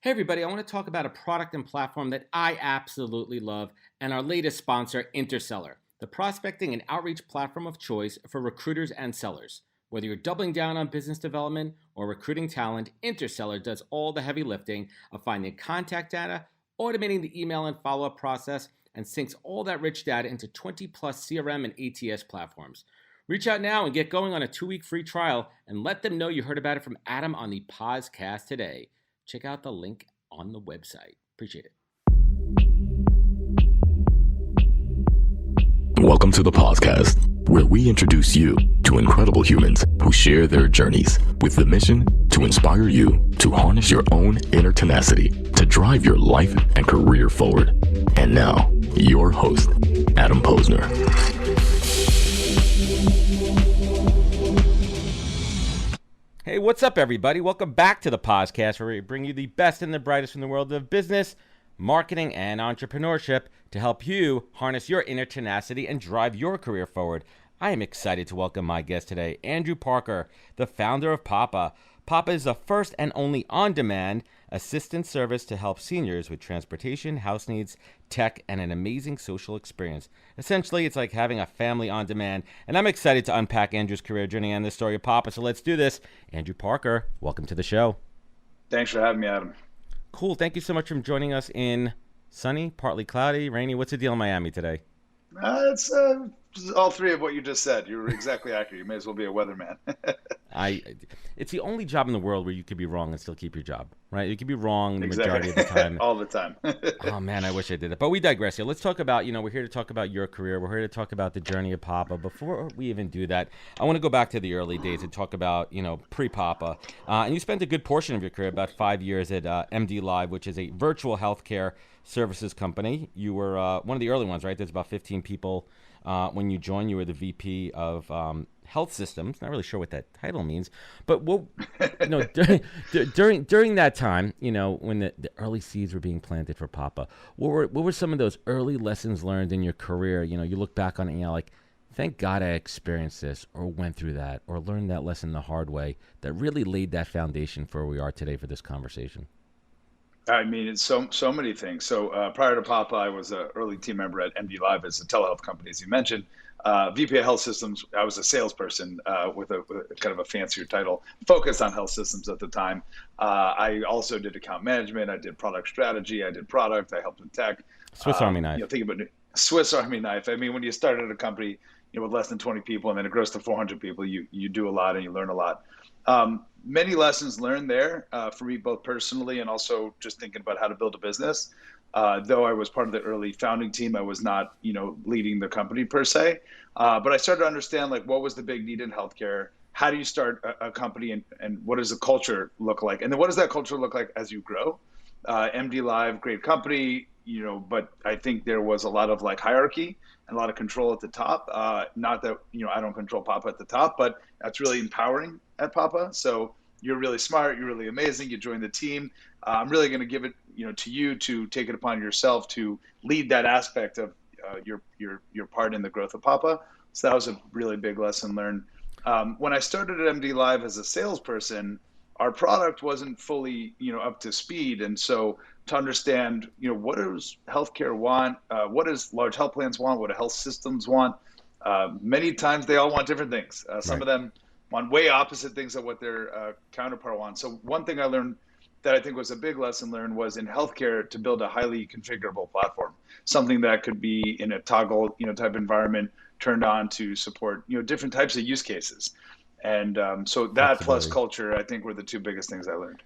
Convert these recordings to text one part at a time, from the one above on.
Hey everybody, I want to talk about a product and platform that I absolutely love and our latest sponsor, Interseller, the prospecting and outreach platform of choice for recruiters and sellers. Whether you're doubling down on business development or recruiting talent, Interseller does all the heavy lifting of finding contact data, automating the email and follow-up process, and syncs all that rich data into 20 plus CRM and ATS platforms. Reach out now and get going on a 2-week free trial and let them know you heard about it from Adam on the podcast today. Check out the link on the website. Appreciate it. Welcome to the podcast, where we introduce you to incredible humans who share their journeys with the mission to inspire you to harness your own inner tenacity to drive your life and career forward. And now, your host, Adam Posner. Hey, what's up, everybody? Welcome back to the podcast, where we bring you the best and the brightest from the world of business, marketing, and entrepreneurship to help you harness your inner tenacity and drive your career forward. I am excited to welcome my guest today, Andrew Parker, the founder of Papa. Papa is the first and only on-demand assistance service to help seniors with transportation, house needs, tech, and an amazing social experience. Essentially, it's like having a family on demand, and I'm excited to unpack Andrew's career journey and the story of Papa, so let's do this. Andrew Parker, welcome to the show. Thanks for having me, Adam. Cool. Thank you so much for joining us in sunny, partly cloudy, rainy. What's the deal in Miami today? It's all three of what you just said. You were exactly accurate. You may as well be a weatherman. It's the only job in the world where you could be wrong and still keep your job, right? You could be wrong the majority of the time. All the time. Oh, man, I wish I did it. But we digress here. Let's talk about, we're here to talk about your career. We're here to talk about the journey of Papa. Before we even do that, I want to go back to the early days and talk about, pre-Papa. And you spent a good portion of your career, about 5 years at MD Live, which is a virtual healthcare services company. You were one of the early ones, right? There's about 15 people. When you joined, you were the VP of Health Systems. Not really sure what that title means, but during that time, when the early seeds were being planted for Papa, what were some of those early lessons learned in your career? You look back on it, like, thank God I experienced this, or went through that, or learned that lesson the hard way, that really laid that foundation for where we are today for this conversation. I mean, it's so many things. So prior to Papa, I was an early team member at MD Live as a telehealth company, as you mentioned. VP of Health Systems, I was a salesperson with a kind of a fancier title, focused on health systems at the time. I also did account management. I did product strategy. I did product. I helped with tech. Swiss Army knife. Think about Swiss Army knife. I mean, when you start at a company with less than 20 people and then it grows to 400 people, you do a lot and you learn a lot. Many lessons learned there for me, both personally and also just thinking about how to build a business. Though I was part of the early founding team, I was not, leading the company per se. But I started to understand, like, what was the big need in healthcare? How do you start a company, and what does the culture look like? And then what does that culture look like as you grow? MD Live, great company, but I think there was a lot of hierarchy and a lot of control at the top. Not that, I don't control Papa at the top, but that's really empowering at Papa. So you're really smart. You're really amazing. You join the team. I'm really going to give it, to you to take it upon yourself to lead that aspect of your part in the growth of Papa. So that was a really big lesson learned. When I started at MD Live as a salesperson, our product wasn't fully, up to speed. And so to understand, what does healthcare want? What does large health plans want? What do health systems want? Many times they all want different things. Some of them want way opposite things than what their counterpart wants. So one thing I learned that I think was a big lesson learned was in healthcare to build a highly configurable platform, something that could be in a toggle, type environment turned on to support, different types of use cases. And so that plus culture, I think, were the two biggest things I learned.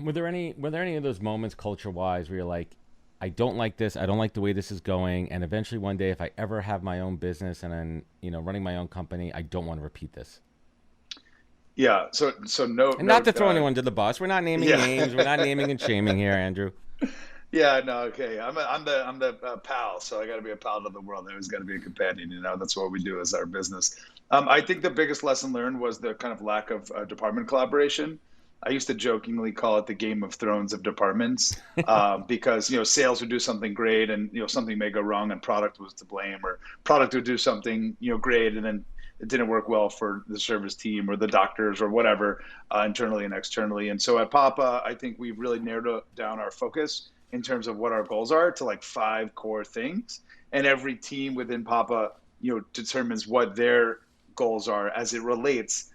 Were there any of those moments culture-wise where you're like, I don't like this, I don't like the way this is going, and eventually one day if I ever have my own business and I'm, running my own company, I don't want to repeat this? Yeah, so no. And not to throw anyone to the bus. We're not naming names. We're not naming and shaming here, Andrew. Yeah, no, okay. I'm the pal, so I got to be a pal to the world. I always got to be a companion. That's what we do as our business. I think the biggest lesson learned was the kind of lack of department collaboration. I used to jokingly call it the Game of Thrones of departments because, sales would do something great and, something may go wrong and product was to blame, or product would do something, great. And then it didn't work well for the service team or the doctors or whatever, internally and externally. And so at Papa, I think we've really narrowed down our focus in terms of what our goals are to like 5 core things. And every team within Papa, determines what their goals are as it relates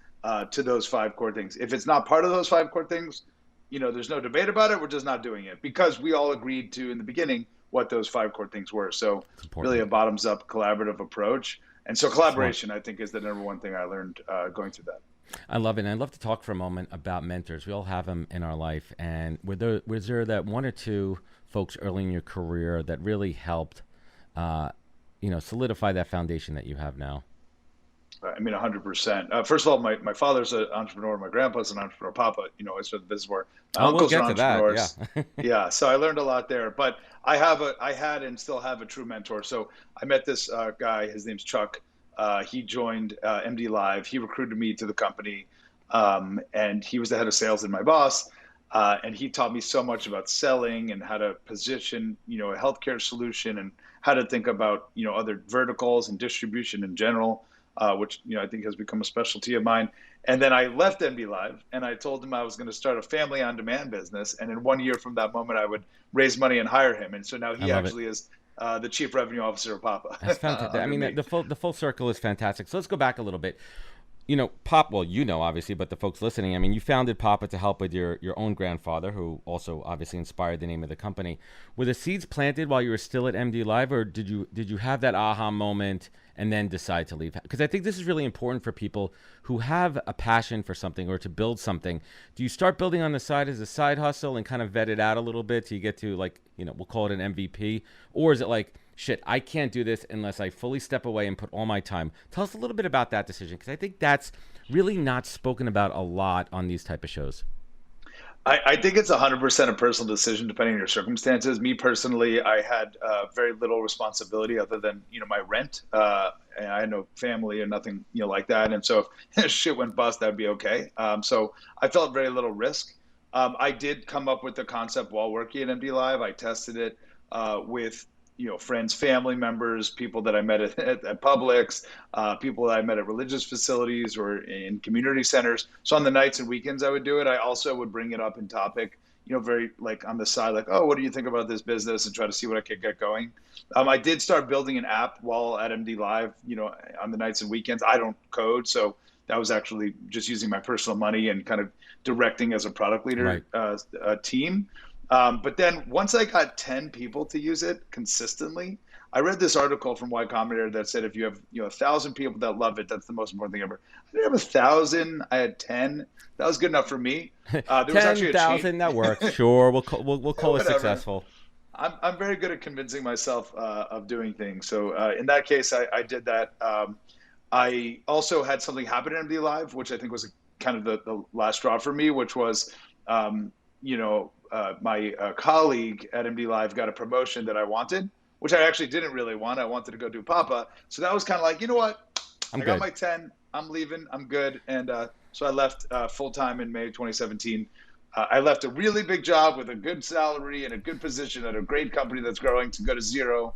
to those 5 core things. If it's not part of those 5 core things, there's no debate about it. We're just not doing it because we all agreed to in the beginning what those 5 core things were. So really a bottoms up collaborative approach. And so collaboration, I think, is the number one thing I learned going through that. I love it. And I'd love to talk for a moment about mentors. We all have them in our life. And was there that 1 or 2 folks early in your career that really helped, solidify that foundation that you have now? I mean, 100%. First of all, my father's an entrepreneur. My grandpa's an entrepreneur. Papa, I started the business where my uncles are entrepreneurs. Yeah. Yeah. So I learned a lot there. But I had and still have a true mentor. So I met this guy. His name's Chuck. He joined MD Live. He recruited me to the company, and he was the head of sales and my boss. And he taught me so much about selling and how to position, a healthcare solution and how to think about, other verticals and distribution in general. Which I think has become a specialty of mine. And then I left MD Live and I told him I was going to start a family on demand business. And in 1 year from that moment, I would raise money and hire him. And so now he actually is the chief revenue officer of Papa. That's fantastic. I mean, the full circle is fantastic. So let's go back a little bit. Papa, well, obviously, but the folks listening, I mean, you founded Papa to help with your own grandfather, who also obviously inspired the name of the company. Were the seeds planted while you were still at MD Live, or did you have that aha moment and then decide to leave? Because I think this is really important for people who have a passion for something or to build something. Do you start building on the side as a side hustle and kind of vet it out a little bit till you get to we'll call it an MVP? Or is it like, shit, I can't do this unless I fully step away and put all my time? Tell us a little bit about that decision, because I think that's really not spoken about a lot on these type of shows. I think it's 100% a personal decision depending on your circumstances. Me personally, I had very little responsibility other than my rent. And I had no family or nothing like that. And so if shit went bust, that'd be okay. So I felt very little risk. I did come up with the concept while working at MD Live. I tested it with friends, family members, people that I met at Publix, people that I met at religious facilities or in community centers. So on the nights and weekends I would do it. I also would bring it up in topic, very like on the side, like, oh, what do you think about this business, and try to see what I could get going. I did start building an app while at MD Live, on the nights and weekends. I don't code, so that was actually just using my personal money and kind of directing as a product leader team. But then once I got 10 people to use it consistently, I read this article from Y Combinator that said if you have 1,000 people that love it, that's the most important thing ever. I didn't have 1,000. I had 10. That was good enough for me. There was actually 10,000, that works. Sure, we'll call it successful. I'm very good at convincing myself of doing things. So in that case, I did that. I also had something happen at MD Live, which I think was kind of the last straw for me, which was my colleague at MD Live got a promotion that I wanted, which I actually didn't really want. I wanted to go do Papa. So that was kind of like, you know what? I got my 10. I'm leaving. I'm good. And so I left full-time in May 2017. I left a really big job with a good salary and a good position at a great company that's growing to go to zero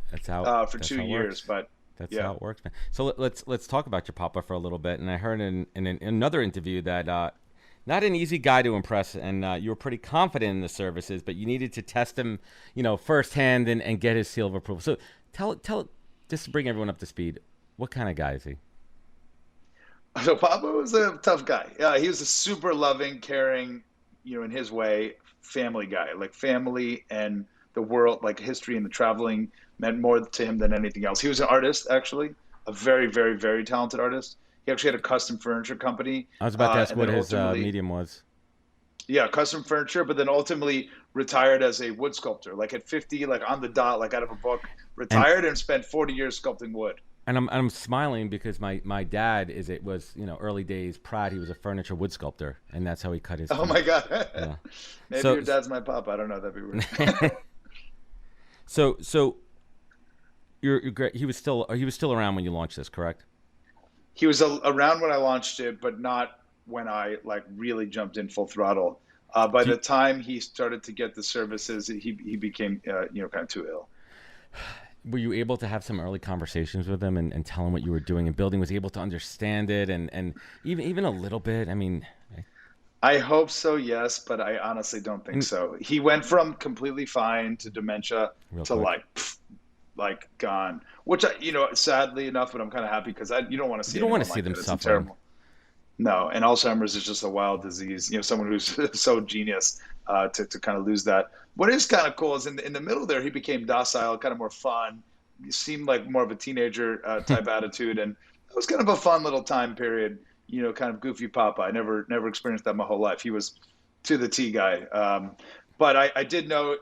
for 2 years. But that's how it works, man. So let's talk about your Papa for a little bit. And I heard in another interview that not an easy guy to impress, and you were pretty confident in the services, but you needed to test him, firsthand and get his seal of approval. So tell just to bring everyone up to speed, what kind of guy is he? So Papa was a tough guy. Yeah, he was a super loving, caring, in his way, family guy. Like family and the world, like history and the traveling meant more to him than anything else. He was an artist, actually, a very, very, very talented artist. He actually had a custom furniture company. I was about to ask what his medium was. Yeah, custom furniture, but then ultimately retired as a wood sculptor. Like at 50, like on the dot, like out of a book, retired and spent 40 years sculpting wood. And I'm smiling because my dad was early days Pratt. He was a furniture wood sculptor, and that's how he cut his. Oh my God! Yeah. Maybe your dad's my papa. I don't know. That'd be weird. So you're great. He was still around when you launched this, correct? He was around when I launched it, but not when I really jumped in full throttle. By the time he started to get the services, he became kind of too ill. were you able to have some early conversations with him and tell him what you were doing and building? Was he able to understand it and even a little bit? I mean, I hope so, yes, but I honestly don't think so. He went from completely fine to dementia real to quick. like gone, which sadly enough, but I'm kind of happy because you don't want to see You don't want anyone to see like them that. It's suffering. terrible. No, and Alzheimer's is just a wild disease. Someone who's so genius to kind of lose that. What is kind of cool is in the middle there, he became docile, kind of more fun. He seemed like more of a teenager type attitude, and it was kind of a fun little time period. Kind of goofy Papa. I never experienced that my whole life. He was to the T guy. But I did know,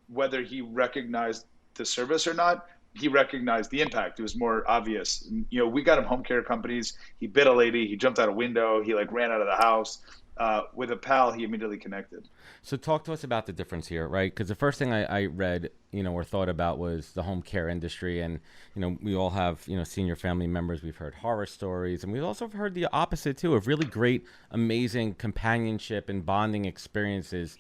whether he recognized the service or not, he recognized the impact. It was more obvious. We got him home care companies. He bit a lady. He jumped out a window. He ran out of the house. With a pal, he immediately connected. So talk to us about the difference here, right? Because the first thing I read, or thought about was the home care industry. And, we all have, senior family members. We've heard horror stories. And we've also heard the opposite, too, of really great, amazing companionship and bonding experiences.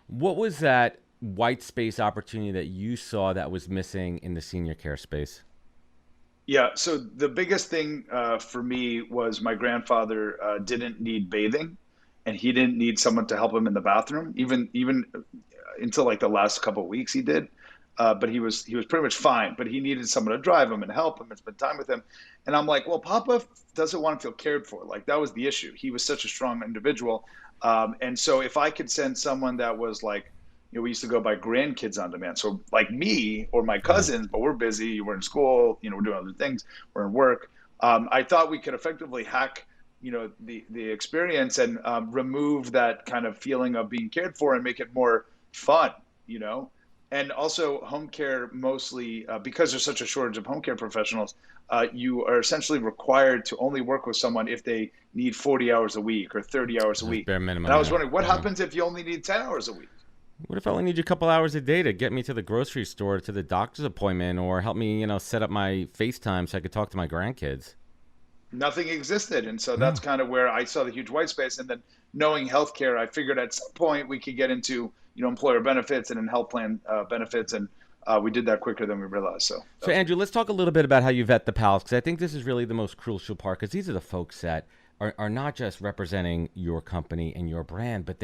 What was that white space opportunity that you saw that was missing in the senior care space? Yeah, so the biggest thing for me was my grandfather didn't need bathing, and he didn't need someone to help him in the bathroom, even until like the last couple of weeks he did. But he was pretty much fine. But he needed someone to drive him and help him and spend time with him. And I'm like, well, Papa doesn't want to feel cared for. Like that was the issue. He was such a strong individual, and so if I could send someone that was like, we used to go by grandkids on demand. So like me or my cousins, but we're busy, we're in school, we're doing other things, we're in work. I thought we could effectively hack, the experience and remove that kind of feeling of being cared for and make it more fun, And also home care mostly, because there's such a shortage of home care professionals, you are essentially required to only work with someone if they need 40 hours a week or 30 hours a week. Bare minimum. And I was Yeah. wondering, what Yeah. happens if you only need 10 hours a week? What if I only need you a couple hours a day to get me to the grocery store, to the doctor's appointment, or help me, set up my FaceTime so I could talk to my grandkids? Nothing existed. And so that's kind of where I saw the huge white space. And then knowing healthcare, I figured at some point we could get into, employer benefits and then health plan benefits. And we did that quicker than we realized. So Andrew, let's talk a little bit about how you vet the pals, because I think this is really the most crucial part, because these are the folks that are not just representing your company and your brand, but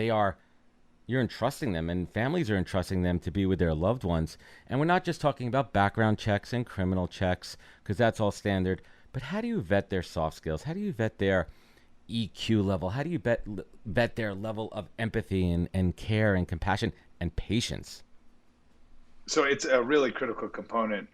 you're entrusting them, and families are entrusting them to be with their loved ones. And we're not just talking about background checks and criminal checks, because that's all standard. But how do you vet their soft skills? How do you vet their EQ level? How do you vet their level of empathy and care and compassion and patience? So it's a really critical component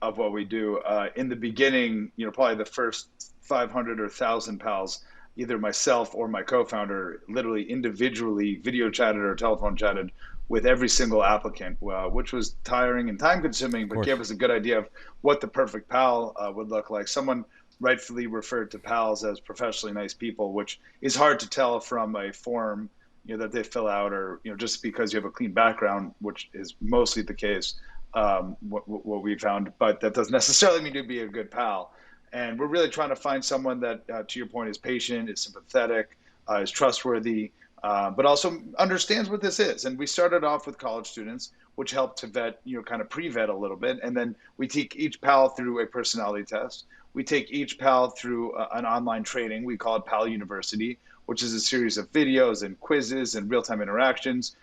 of what we do. In the beginning, probably the first 500 or 1,000 pals, either myself or my co-founder literally individually video chatted or telephone chatted with every single applicant, which was tiring and time consuming, but gave us a good idea of what the perfect pal would look like. Someone rightfully referred to pals as professionally nice people, which is hard to tell from a form that they fill out, or just because you have a clean background, which is mostly the case, what we found, but that doesn't necessarily mean to be a good pal. And we're really trying to find someone that, to your point, is patient, is sympathetic, is trustworthy, but also understands what this is. And we started off with college students, which helped to vet, kind of pre-vet a little bit. And then we take each pal through a personality test. We take each pal through an online training. We call it Pal University, which is a series of videos and quizzes and real-time interactions.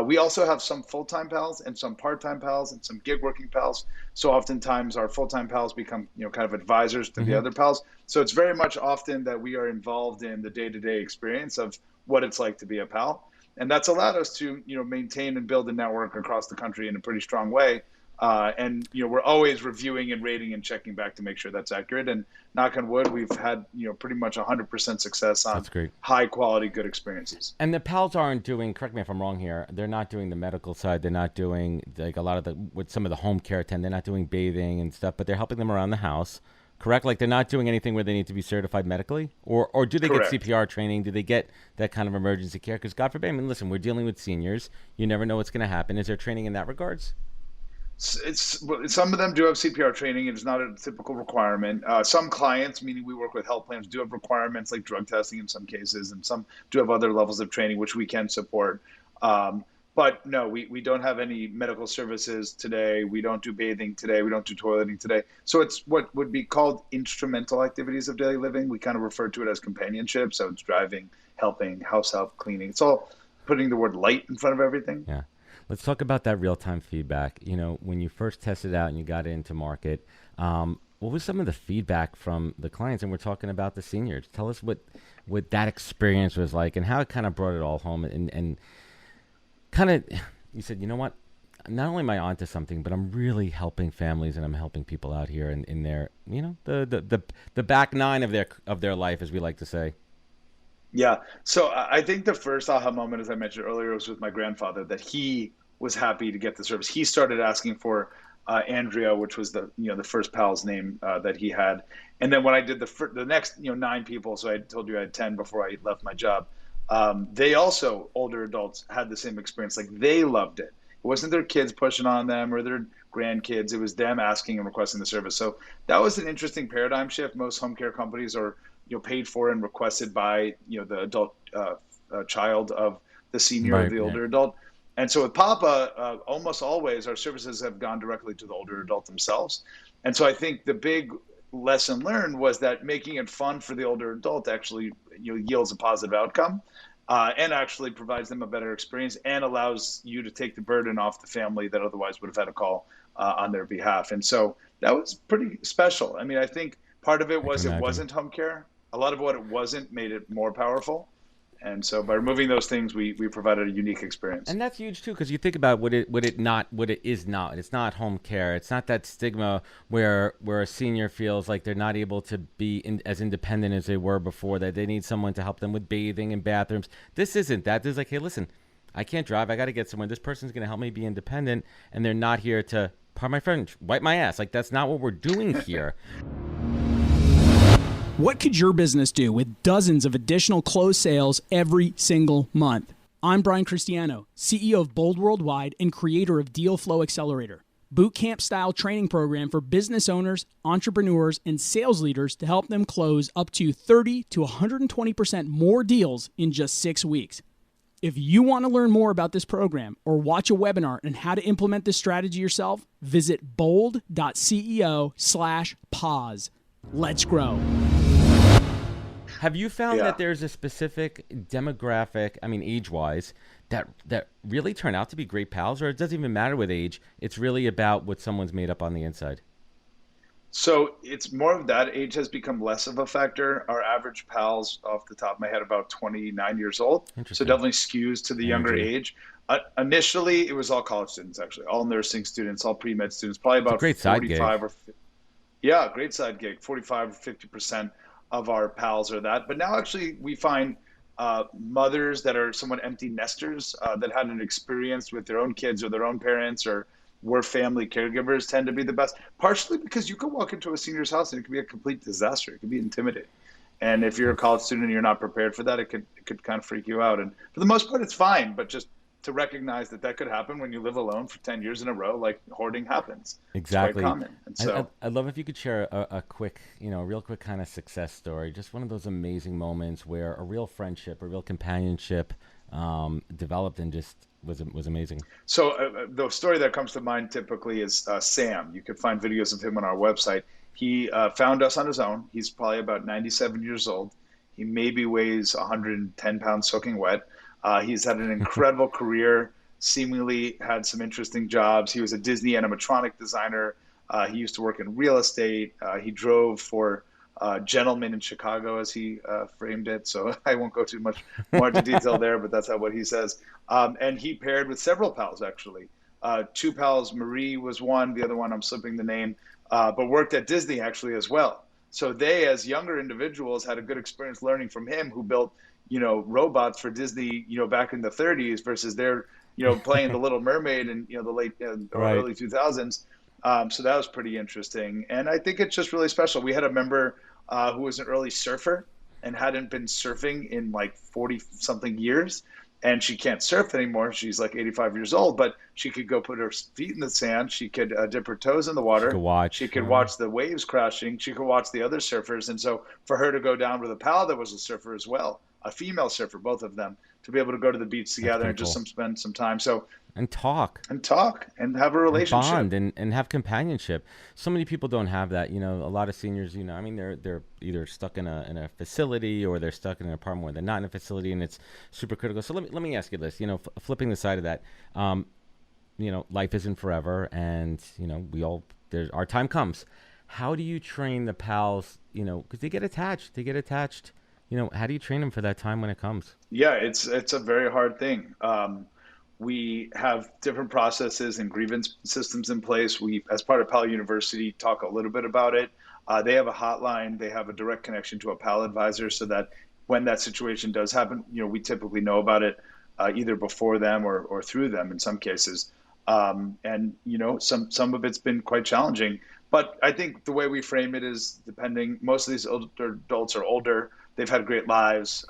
We also have some full-time pals and some part-time pals and some gig working pals. So oftentimes our full-time pals become, kind of advisors to the other pals. So it's very much often that we are involved in the day-to-day experience of what it's like to be a pal. And that's allowed us to, maintain and build a network across the country in a pretty strong way. And we're always reviewing and rating and checking back to make sure that's accurate. And knock on wood, we've had pretty much 100% success on high quality, good experiences. And the pals aren't doing, correct me if I'm wrong here, they're not doing the medical side. They're not doing like a lot of with some of the home care attend. They're not doing bathing and stuff, but they're helping them around the house. Correct? Like they're not doing anything where they need to be certified medically, or do they get CPR training? Do they get that kind of emergency care? Because God forbid, listen, we're dealing with seniors. You never know what's going to happen. Is there training in that regards? Some of them do have CPR training. It's not a typical requirement. Some clients, meaning we work with health plans, do have requirements like drug testing in some cases, and some do have other levels of training which we can support. But no, we don't have any medical services today. We don't do bathing today. We don't do toileting today. So it's what would be called instrumental activities of daily living. We kind of refer to it as companionship. So it's driving, helping, house help, cleaning. It's all putting the word light in front of everything. Yeah. Let's talk about that real-time feedback. You know, when you first tested out and you got into market, what was some of the feedback from the clients? And we're talking about the seniors. Tell us what that experience was like and how it kind of brought it all home and kind of, you said, you know what? Not only am I onto something, but I'm really helping families and I'm helping people out here in their, you know, the back nine of their life, as we like to say. Yeah. So I think the first aha moment, as I mentioned earlier, was with my grandfather, that he was happy to get the service. He started asking for Andrea, which was the first pal's name that he had. And then when I did the next 9 people, so I told you I had 10 before I left my job. They also, older adults, had the same experience. Like, they loved it. It wasn't their kids pushing on them or their grandkids. It was them asking and requesting the service. So that was an interesting paradigm shift. Most home care companies are paid for and requested by the adult child of the senior or the older adult. And so with Papa, almost always our services have gone directly to the older adult themselves. And so I think the big lesson learned was that making it fun for the older adult actually yields a positive outcome, and actually provides them a better experience and allows you to take the burden off the family that otherwise would have had a call on their behalf. And so that was pretty special. I mean, I think part of it was it wasn't home care. A lot of what it wasn't made it more powerful. And so by removing those things, we provided a unique experience. And that's huge too, because you think about what it is not. It's not home care. It's not that stigma where a senior feels like they're not able to be as independent as they were before, that they need someone to help them with bathing and bathrooms. This isn't that. This is like, hey, listen, I can't drive. I got to get somewhere. This person's going to help me be independent, and they're not here to, pardon my French, wipe my ass. Like, that's not what we're doing here. What could your business do with dozens of additional closed sales every single month? I'm Brian Cristiano, CEO of Bold Worldwide and creator of Deal Flow Accelerator, boot camp style training program for business owners, entrepreneurs, and sales leaders to help them close up to 30 to 120% more deals in just 6 weeks. If you want to learn more about this program or watch a webinar on how to implement this strategy yourself, visit bold.ceo/pause. Let's grow. Have you found that there's a specific demographic, I mean, age-wise, that really turn out to be great pals, or it doesn't even matter with age? It's really about what someone's made up on the inside. So it's more of that. Age has become less of a factor. Our average pal's, off the top of my head, about 29 years old. So definitely skews to the younger age. Initially, it was all college students, actually, all nursing students, all pre-med students, probably about 45 or great side gig, 45 or 50% of our pals are that. But now actually we find mothers that are somewhat empty nesters that had an experience with their own kids or their own parents or were family caregivers tend to be the best, partially because you could walk into a senior's house and it could be a complete disaster. It could be intimidating. And if you're a college student and you're not prepared for that, it could kind of freak you out. And for the most part, it's fine, but just to recognize that could happen when you live alone for 10 years in a row, like hoarding happens. Exactly. It's quite common. And so I'd love if you could share a quick, real quick kind of success story, just one of those amazing moments where a real friendship, a real companionship developed and just was amazing. So the story that comes to mind typically is Sam. You could find videos of him on our website. He found us on his own. He's probably about 97 years old. He maybe weighs 110 pounds soaking wet. He's had an incredible career, seemingly had some interesting jobs. He was a Disney animatronic designer. He used to work in real estate. He drove for gentlemen in Chicago, as he framed it. So I won't go too much more into detail there, but that's what he says. And he paired with several pals, actually. 2 pals, Marie was one, the other one, I'm slipping the name, but worked at Disney actually as well. So they, as younger individuals, had a good experience learning from him, who built robots for Disney, back in the 30s versus they're, playing the Little Mermaid in, the late or early 2000s. So that was pretty interesting. And I think it's just really special. We had a member who was an early surfer and hadn't been surfing in like 40 something years. And she can't surf anymore. She's like 85 years old, but she could go put her feet in the sand. She could dip her toes in the water. She could watch the waves crashing. She could watch the other surfers. And so for her to go down with a pal that was a surfer as well, a female surfer, both of them, to be able to go to the beach together and just cool. spend some time. So And talk. And have a relationship. And bond and have companionship. So many people don't have that. A lot of seniors, I mean, they're either stuck in a facility or they're stuck in an apartment where they're not in a facility, and it's super critical. So let me ask you this, flipping the side of that, life isn't forever, and, our time comes. How do you train the pals, because they get attached, how do you train them for that time when it comes? Yeah, it's a very hard thing. We have different processes and grievance systems in place. We, as part of PAL University, talk a little bit about it. They have a hotline. They have a direct connection to a PAL advisor so that when that situation does happen, we typically know about it either before them or through them in some cases. Some of it's been quite challenging. But I think the way we frame it is most of these older adults are older. They've had great lives,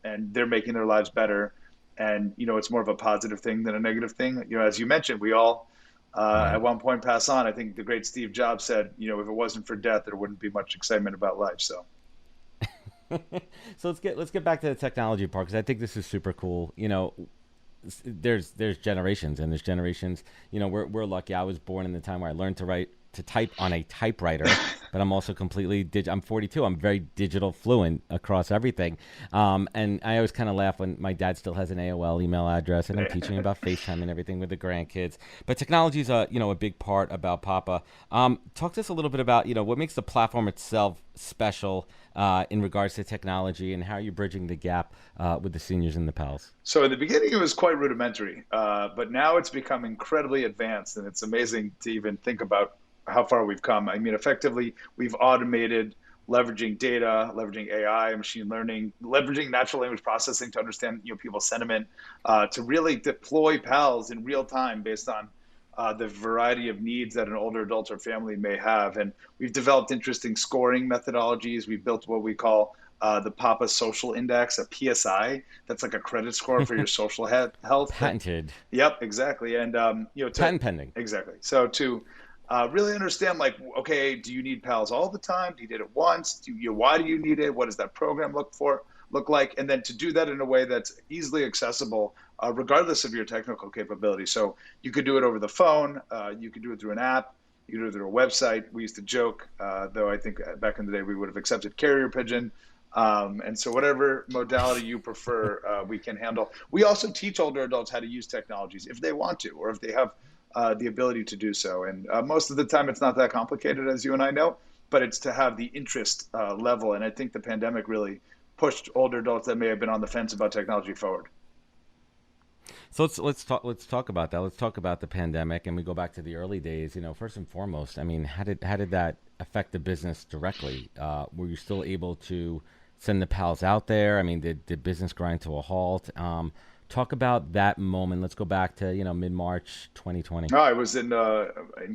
and they're making their lives better. And, it's more of a positive thing than a negative thing. As you mentioned, we all at one point pass on. I think the great Steve Jobs said, if it wasn't for death, there wouldn't be much excitement about life. So so let's get back to the technology part, because I think this is super cool. There's generations, and there's generations. We're lucky. I was born in the time where I learned to type on a typewriter, but I'm also completely I'm 42. I'm very digital fluent across everything. And I always kind of laugh when my dad still has an AOL email address, and I'm teaching about FaceTime and everything with the grandkids. But technology is a big part about Papa. Talk to us a little bit about, what makes the platform itself special in regards to technology, and how you're bridging the gap with the seniors and the pals. So in the beginning, it was quite rudimentary, but now it's become incredibly advanced, and it's amazing to even think about how far we've come. I mean, effectively, we've automated leveraging data, leveraging AI, machine learning, leveraging natural language processing to understand people's sentiment, to really deploy PALs in real time based on the variety of needs that an older adult or family may have. And we've developed interesting scoring methodologies. We've built what we call the Papa Social Index, a PSI. That's like a credit score for your social health. Patented. Yep, exactly. And patent pending. Exactly. So to really understand, okay, do you need PALs all the time? Do you need it once? Why do you need it? What does that program look like? And then to do that in a way that's easily accessible, regardless of your technical capability. So you could do it over the phone. You could do it through an app. You could do it through a website. We used to joke, though I think back in the day we would have accepted carrier pigeon. And so whatever modality you prefer, we can handle. We also teach older adults how to use technologies if they want to, or if they have the ability to do so. And most of the time it's not that complicated, as you and I know, but it's to have the interest level. And I think the pandemic really pushed older adults that may have been on the fence about technology forward. So let's talk about that. Let's talk about the pandemic, and we go back to the early days. First and foremost, I mean, how did that affect the business directly? Were you still able to send the PALs out there? I mean, did business grind to a halt? Talk about that moment. Let's go back to mid-March 2020. No, I was in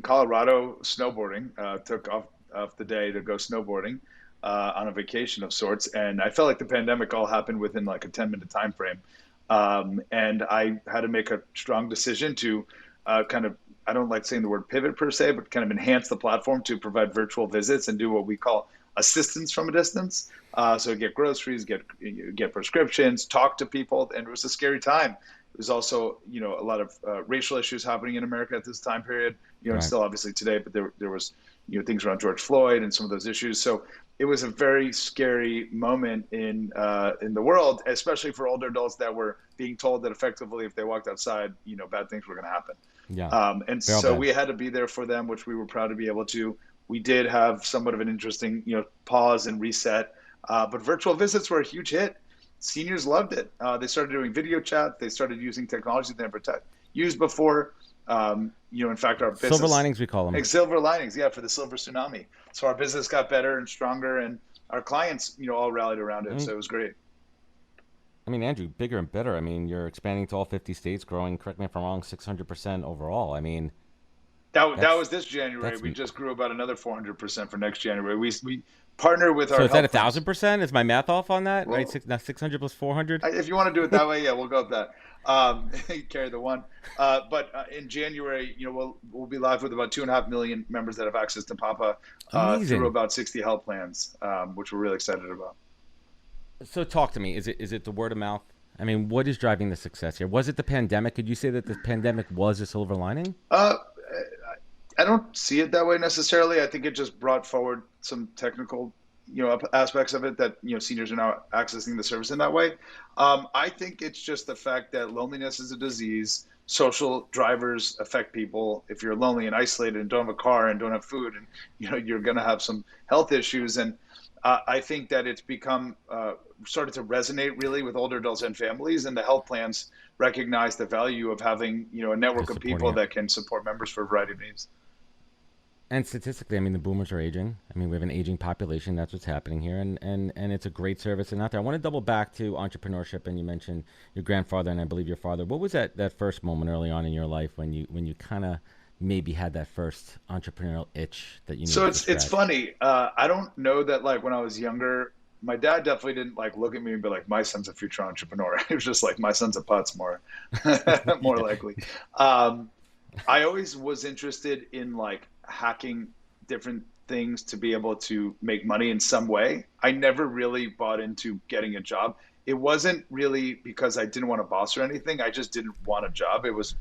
Colorado snowboarding. Took off the day to go snowboarding on a vacation of sorts, and I felt like the pandemic all happened within like a 10-minute time frame. And I had to make a strong decision to kind of, I don't like saying the word pivot per se, but kind of enhance the platform to provide virtual visits and do what we call assistance from a distance. So get groceries, get prescriptions, talk to people. And it was a scary time. It was also, a lot of racial issues happening in America at this time period, Right. and still obviously today, but there was, things around George Floyd and some of those issues. So it was a very scary moment in the world, especially for older adults that were being told that effectively if they walked outside, bad things were going to happen. Yeah. And so we had to be there for them, which we were proud to be able to. We did have somewhat of an interesting, pause and reset, but virtual visits were a huge hit. Seniors loved it. They started doing video chat. They started using technology they never used before. In fact, our business, silver linings, we call them. Silver linings, yeah, for the silver tsunami. So our business got better and stronger, and our clients, all rallied around it. So it was great. I mean, Andrew, bigger and better. I mean, you're expanding to all 50 states, growing, correct me if I'm wrong, 600% overall. I mean, that was this January. We just grew about another 400% for next January. We partner with our. So is that 1,000%? Is my math off on that? Well, right, now 600 plus 400. If you want to do it that way, yeah, we'll go with that. Carry the one. But in January, we'll be live with about 2.5 million members that have access to Papa through about 60 health plans, which we're really excited about. So talk to me. Is it the word of mouth? I mean, what is driving the success here? Was it the pandemic? Could you say that the pandemic was a silver lining? Uh, I don't see it that way necessarily. I think it just brought forward some technical, aspects of it that, seniors are now accessing the service in that way. I think it's just the fact that loneliness is a disease. Social drivers affect people. If you're lonely and isolated and don't have a car and don't have food, and you're going to have some health issues. And I think that it's become started to resonate really with older adults and families, and the health plans recognize the value of having a network of people that can support members for a variety of needs. And statistically, I mean, the boomers are aging. I mean, we have an aging population. That's what's happening here. And it's a great service and out there. I want to double back to entrepreneurship. And you mentioned your grandfather and I believe your father. What was that first moment early on in your life when you kind of maybe had that first entrepreneurial itch that you needed So to it's scratch? funny. I don't know that like when I was younger, my dad definitely didn't like look at me and be like, my son's a future entrepreneur. It was just like, my son's a putz more, more likely. I always was interested in like hacking different things to be able to make money in some way. I never really bought into getting a job. It wasn't really because I didn't want a boss or anything. I just didn't want a job. It was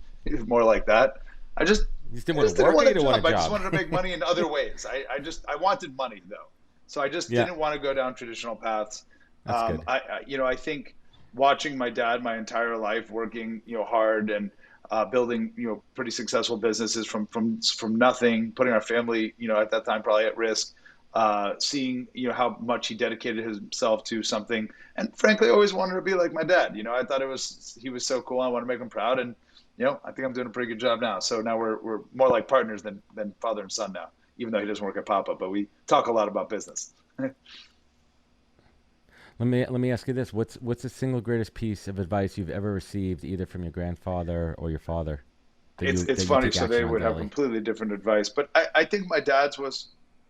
more like that. I just You just didn't I want just to didn't work want or a you didn't want a job. I job? just wanted to make money in other ways. I wanted money though. So I just Yeah. didn't want to go down traditional paths. That's good. I think watching my dad my entire life working, hard and building, pretty successful businesses from nothing, putting our family, at that time probably at risk, seeing, how much he dedicated himself to something, and frankly, always wanted to be like my dad. I thought he was so cool. I want to make him proud, and I think I'm doing a pretty good job now. So now we're more like partners than father and son now, even though he doesn't work at Papa, but we talk a lot about business. Let me ask you this: What's the single greatest piece of advice you've ever received, either from your grandfather or your father? It's funny. Take So they action on would have daily? completely different advice, but I think my dad's was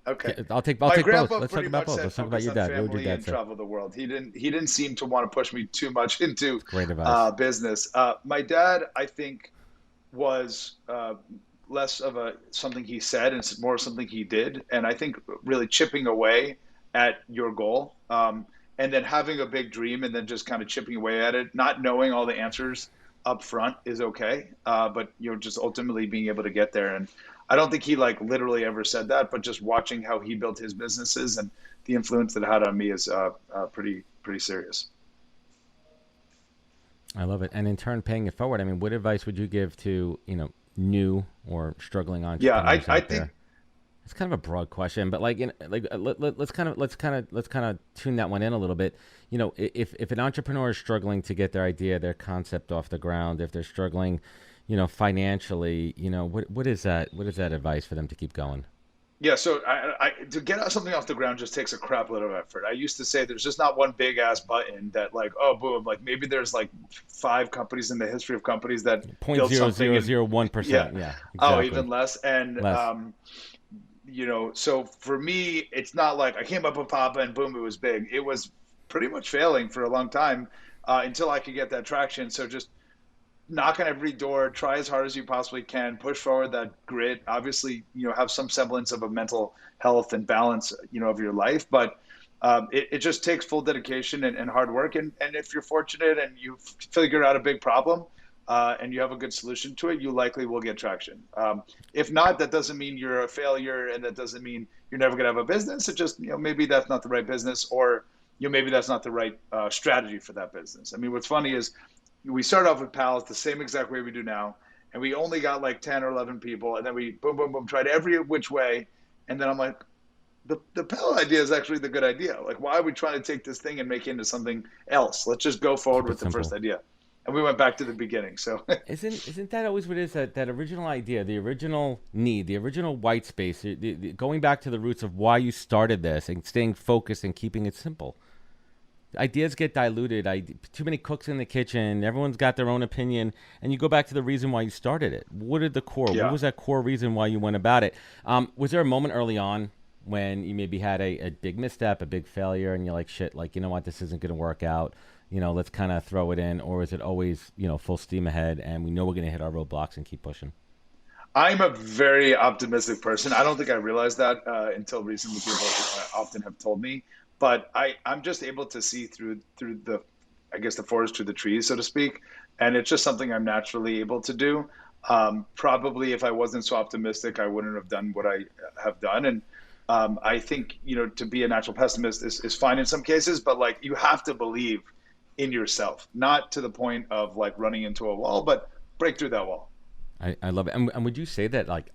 okay. Okay, I'll take My both. grandpa Let's talk pretty about much both. said Let's talk about focus your on dad. What would family your dad and say? travel the world. He didn't seem to want to push me too much into Great advice. business. My dad, I think, was less of something he said and more something he did, and I think really chipping away at your goal, and then having a big dream and then just kind of chipping away at it, not knowing all the answers up front is okay, but just ultimately being able to get there. And I don't think he like literally ever said that, but just watching how he built his businesses and the influence that it had on me is pretty serious. I love it. And in turn, paying it forward. I mean, what advice would you give to new or struggling Yeah, entrepreneurs I out think. there? It's kind of a broad question, but let's kind of tune that one in a little bit. If an entrepreneur is struggling to get their idea, their concept off the ground, if they're struggling, financially, what is that advice for them to keep going? Yeah, so to get something off the ground just takes a crap load of effort. I used to say there's just not one big ass button that like, oh, boom, like maybe there's like 5 companies in the history of companies that Point built zero something. zero zero 1%. Yeah, Oh, exactly. even less. And Less. so for me, it's not like I came up with Papa and boom, it was big. It was pretty much failing for a long time until I could get that traction. So just knock on every door, try as hard as you possibly can, push forward that grit. Obviously, have some semblance of a mental health and balance, of your life. But it just takes full dedication and hard work. And if you're fortunate and you figure out a big problem, and you have a good solution to it, you likely will get traction. If not, that doesn't mean you're a failure, and that doesn't mean you're never going to have a business. It just, maybe that's not the right business, or maybe that's not the right strategy for that business. I mean, what's funny is we started off with pals the same exact way we do now, and we only got like 10 or 11 people, and then we boom, boom, boom, tried every which way, and then I'm like, the pal idea is actually the good idea. Like, why are we trying to take this thing and make it into something else? Let's just go forward with the first idea. And we went back to the beginning. So isn't that always what it is? That original idea, the original need, the original white space, going back to the roots of why you started this and staying focused and keeping it simple. Ideas get diluted. Too many cooks in the kitchen. Everyone's got their own opinion, and you go back to the reason why you started it. What did the core? Yeah. What was that core reason why you went about it? Was there a moment early on when you maybe had a big misstep, a big failure, and you're like, shit, like, you know what, this isn't going to work out? Let's kind of throw it in, or is it always, full steam ahead, and we know we're going to hit our roadblocks and keep pushing? I'm a very optimistic person. I don't think I realized that until recently. People often have told me, but I'm just able to see through the I guess, the forest to the trees, so to speak. And it's just something I'm naturally able to do. Probably if I wasn't so optimistic, I wouldn't have done what I have done. And I think, to be a natural pessimist is fine in some cases, but like you have to believe in yourself, not to the point of like running into a wall, but break through that wall. I love it. And would you say that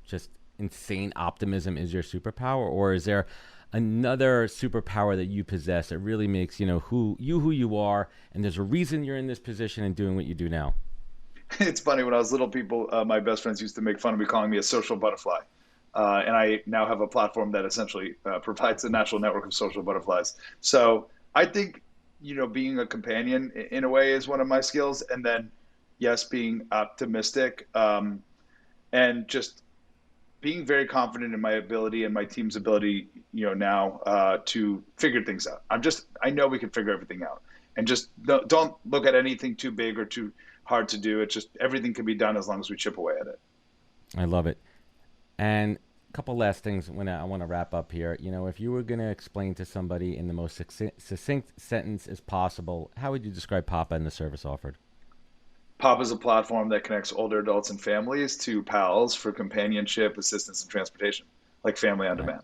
just insane optimism is your superpower, or is there another superpower that you possess that really makes, who you are, and there's a reason you're in this position and doing what you do now? It's funny, when I was little, my best friends used to make fun of me, calling me a social butterfly. And I now have a platform that essentially provides a natural network of social butterflies. So I think, being a companion in a way is one of my skills. And then, yes, being optimistic and just being very confident in my ability and my team's ability, now to figure things out. I know we can figure everything out, and just don't look at anything too big or too hard to do. It's just everything can be done as long as we chip away at it. I love it. And a couple last things when I want to wrap up here. If you were going to explain to somebody in the most succinct sentence as possible, how would you describe Papa and the service offered? Pop is a platform that connects older adults and families to pals for companionship, assistance, and transportation, like Family on Demand.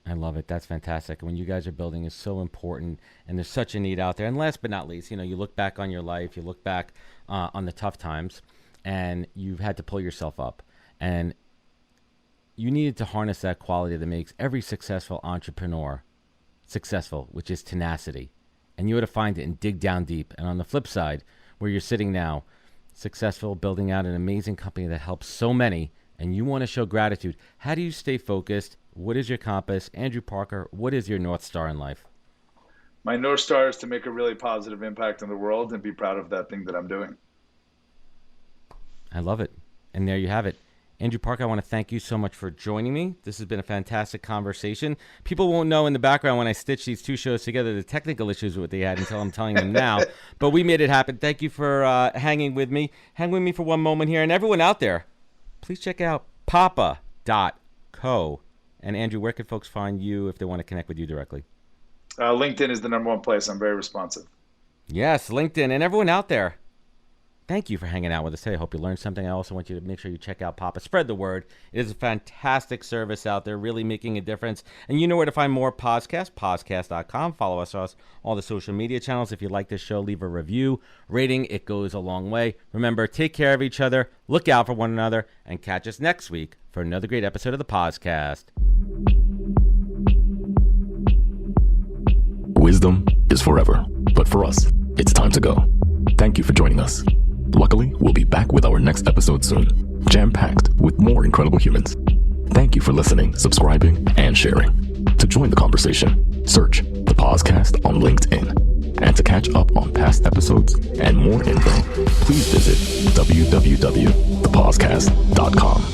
I love it. That's fantastic. When you guys are building is so important, and there's such a need out there. And last but not least, you look back on your life, you look back on the tough times, and you've had to pull yourself up. And you needed to harness that quality that makes every successful entrepreneur successful, which is tenacity. And you had to find it and dig down deep. And on the flip side, where you're sitting now, successful, building out an amazing company that helps so many, and you want to show gratitude. How do you stay focused? What is your compass? Andrew Parker, what is your North Star in life? My North Star is to make a really positive impact on the world and be proud of that thing that I'm doing. I love it. And there you have it. Andrew Parker, I want to thank you so much for joining me. This has been a fantastic conversation. People won't know in the background when I stitch these two shows together the technical issues what they had until I'm telling them now. But we made it happen. Thank you for hanging with me. Hang with me for one moment here. And everyone out there, please check out papa.co. And Andrew, where can folks find you if they want to connect with you directly? LinkedIn is the number one place. I'm very responsive. Yes, LinkedIn. And everyone out there, thank you for hanging out with us today. I hope you learned something. I also want you to make sure you check out Papa. Spread the word. It is a fantastic service out there, really making a difference. And you know where to find more podcasts, podcast.com. Follow us on all the social media channels. If you like this show, leave a review, rating. It goes a long way. Remember, take care of each other, look out for one another, and catch us next week for another great episode of the podcast. Wisdom is forever, but for us, it's time to go. Thank you for joining us. Luckily, we'll be back with our next episode soon, jam-packed with more incredible humans. Thank you for listening, subscribing, and sharing. To join the conversation, search the podcast on LinkedIn. And to catch up on past episodes and more info, please visit www.thepodcast.com.